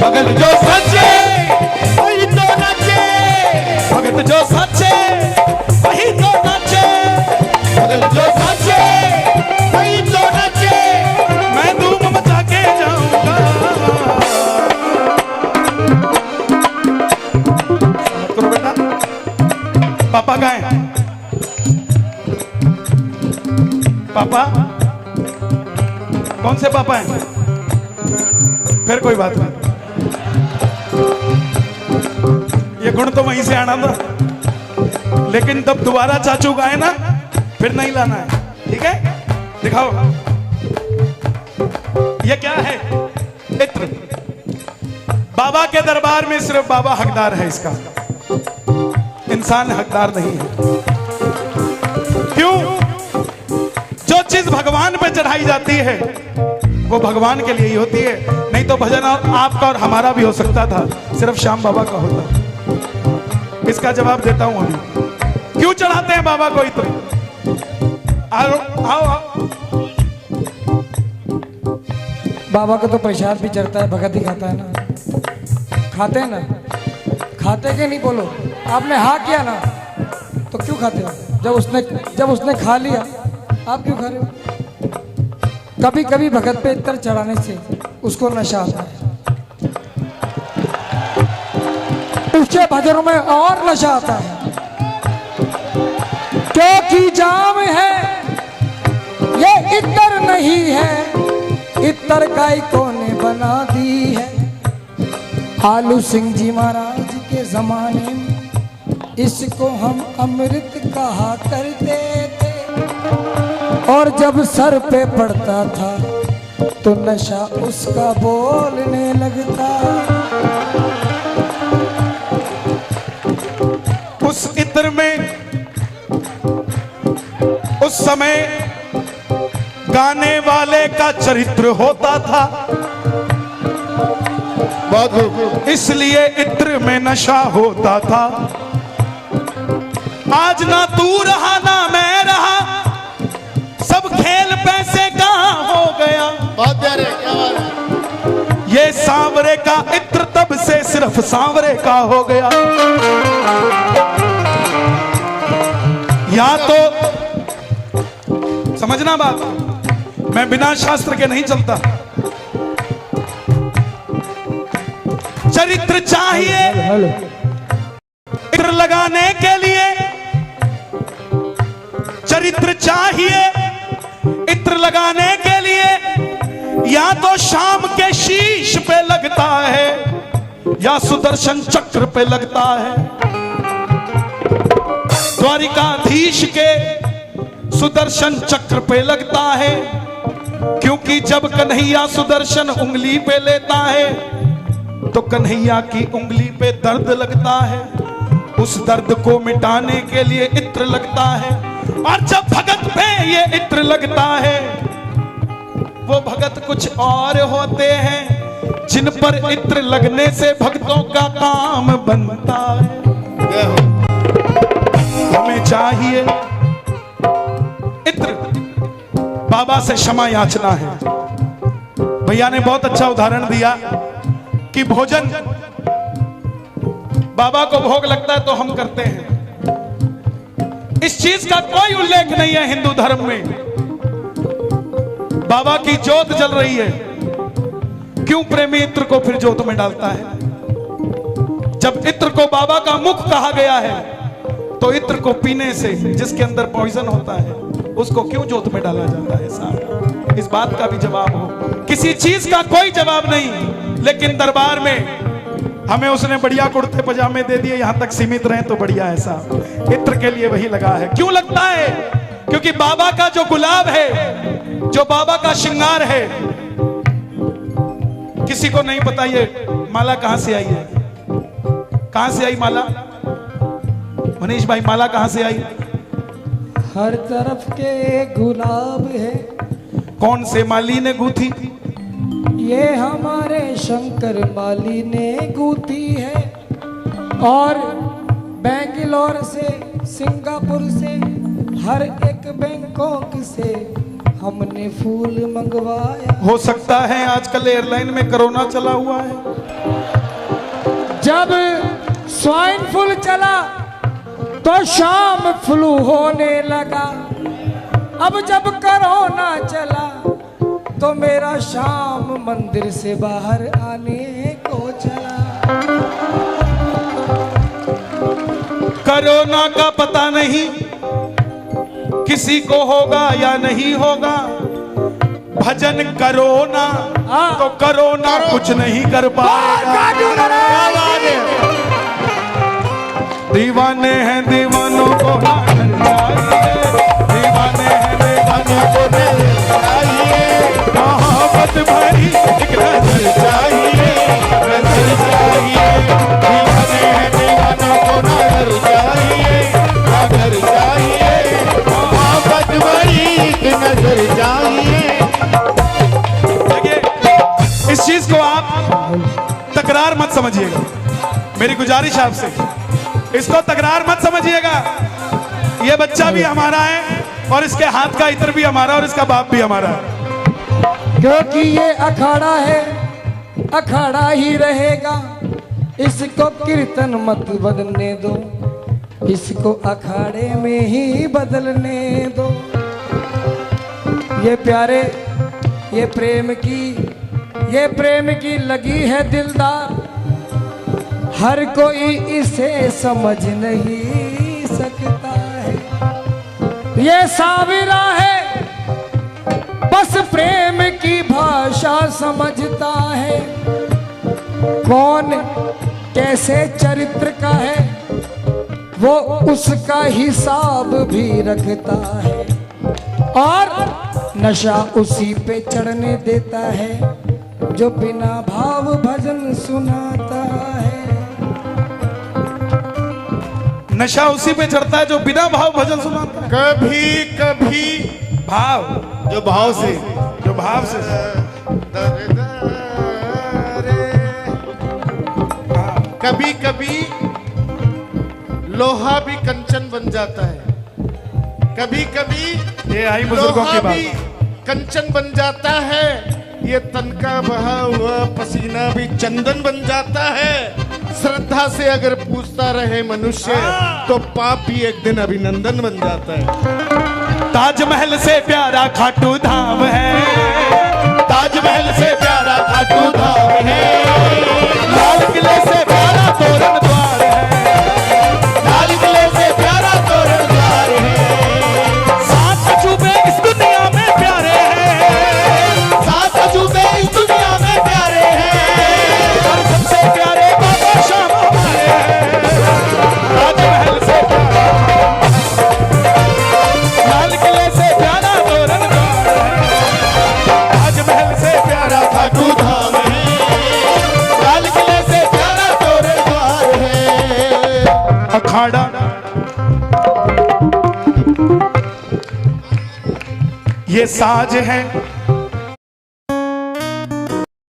भगत जो सच्चे वही तो नाचे, भगत जो सच्चे वही तो नाचे, भगत जो सच्चे वही तो नाचे, मैं धूम मचा के जाऊंगा। करो बेटा, पापा गाएं, पापा कौन से पापा हैं? फिर कोई बात नहीं, ये गुण तो वहीं से आना था, लेकिन तब दोबारा चाचू गाए ना फिर नहीं लाना है, ठीक है? दिखाओ ये क्या है? इत्र। बाबा के दरबार में सिर्फ बाबा हकदार है इसका, इंसान हकदार नहीं है। क्यों? जो चीज भगवान पे चढ़ाई जाती है वो भगवान के लिए ही होती है, नहीं तो भजन आपका और हमारा भी हो सकता था, सिर्फ श्याम बाबा का होता। इसका जवाब देता हूं अभी। क्यों चढ़ाते हैं बाबा को इत्र? आओ। बाबा को तो प्रसाद भी चढ़ता है, भगत ही खाता है ना। खाते हैं ना? खाते के नहीं बोलो, आपने हाँ किया ना तो क्यों खाते हो? जब उसने खा लिया आप क्यों खा रहे हो? कभी कभी भगत पे इत्र चढ़ाने से उसको नशा आता है, उसके भजनों में और नशा आता है, क्योंकि जाम है ये इत्र नहीं है, इत्र गायकों ने बना दी है। आलू सिंह जी महाराज के जमाने में इसको हम अमृत कहा करते थे, और जब सर पे पड़ता था तो नशा उसका बोलने लगता। उस इत्र में उस समय गाने वाले का चरित्र होता था, इसलिए इत्र में नशा होता था। आज ना तू रहा ना मैं रहा, सब खेल पैसे का हो गया। बहुत प्यारे, क्या बात है। ये सांवरे का इत्र तब से सिर्फ सांवरे का हो गया। या तो समझना बात, मैं बिना शास्त्र के नहीं चलता। चरित्र चाहिए इत्र लगाने के लिए, चरित्र चाहिए इत्र लगाने के लिए, या तो शाम के शीश पे लगता है या सुदर्शन चक्र पे लगता है। द्वारिकाधीश के सुदर्शन चक्र पे लगता है, क्योंकि जब कन्हैया सुदर्शन उंगली पे लेता है तो कन्हैया की उंगली पे दर्द लगता है, उस दर्द को मिटाने के लिए इत्र लगता है। और जब भगत पे ये इत्र लगता है, वो भगत कुछ और होते हैं जिन पर इत्र लगने से भक्तों का काम बनता है। हमें चाहिए इत्र। बाबा से क्षमा याचना है। भैया ने बहुत अच्छा उदाहरण दिया कि भोजन बाबा को भोग लगता है तो हम करते हैं, इस चीज का कोई उल्लेख नहीं है हिंदू धर्म में। बाबा की जोत जल रही है, क्यों प्रेमी इत्र को फिर जोत में डालता है? जब इत्र को बाबा का मुख कहा गया है तो इत्र को पीने से जिसके अंदर पॉइजन होता है उसको क्यों जोत में डाला जाता है? साहब इस बात का भी जवाब हो। किसी चीज का कोई जवाब नहीं, लेकिन दरबार में हमें उसने बढ़िया कुर्ते पजामे दे दिए, यहां तक सीमित रहे तो बढ़िया है साहब। इत्र के लिए वही लगा है। क्यों लगता है? क्योंकि बाबा का जो गुलाब है, जो बाबा का श्रृंगार है, किसी को नहीं पता ये माला कहां से आई है। कहां से आई माला? मनीष भाई, माला कहां से आई? हर तरफ के गुलाब है। कौन से माली ने गूंथी? ये हमारे शंकर माली ने गूंथी है, और बेंगलोर से, सिंगापुर से, हर एक बैंकॉक से हमने फूल मंगवाया। हो सकता है आजकल एयरलाइन में कोरोना चला हुआ है। जब स्वाइन फ्लू चला तो शाम फ्लू होने लगा। अब जब कोरोना चला तो मेरा शाम मंदिर से बाहर आने को चला। कोरोना का पता नहीं किसी को होगा या नहीं होगा। भजन करो ना तो कोरोना कुछ नहीं कर पाएगा। दीवाने हैं दीवानों को ना डर जाइए, दीवाने हैं दीवानों को डर जाइए। मोहब्बत भरी एक नजर चाहिए, नजर चाहिए। दीवाने हैं दीवानों को ना डर जाइए, नजर चाहिए। मोहब्बत भरी एक नजर चाहिए। देखिए, इस चीज को आप तकरार मत समझिएगा, मेरी गुजारिश आपसे, इसको तकरार मत समझिएगा। ये बच्चा भी हमारा है और इसके हाथ का इत्र भी हमारा और इसका बाप भी हमारा है। क्योंकि ये अखाड़ा है, अखाड़ा ही रहेगा। इसको कीर्तन मत बदलने दो, इसको अखाड़े में ही बदलने दो। ये प्यारे, ये प्रेम की लगी है दिलदार। हर कोई इसे समझ नहीं सकता है। ये साविरा है, बस प्रेम की भाषा समझता है। कौन कैसे चरित्र का है वो उसका हिसाब भी रखता है। और नशा उसी पे चढ़ने देता है जो बिना भाव भजन सुनाता है। नशा उसी पे चढ़ता है जो बिना भाव भजन सुनाता है। कभी कभी भाव, जो भाव से, जो भाव से। कभी कभी लोहा भी कंचन बन जाता है। कभी कभी ये आई बुजुर्गों की लोहा भी बात। कंचन बन जाता है। ये तन का बहा हुआ पसीना भी चंदन बन जाता है। श्रद्धा से अगर पूछता रहे मनुष्य तो पाप भी एक दिन अभिनंदन बन जाता है। ताजमहल से प्यारा खाटू धाम है, ताजमहल से प्यारा खाटू धाम है। लाल किले से प्यारा तोरण द्वार है, लाल किले से प्यारा तोरण द्वार है। सात अजूबे इस दुनिया में प्यारे हैं, सात अजूबे इस दुनिया में प्यारे हैं। और सबसे प्यारे बाबा शाम हमारे हैं। ताजमहल से प्यारा, लाल किले से प्यारा तोरण द्वार है। ताजमहल से प्यारा खाटू धाम है, लाल किले से प्यारा तोरण द्वार है। अखाड़ा ये साज है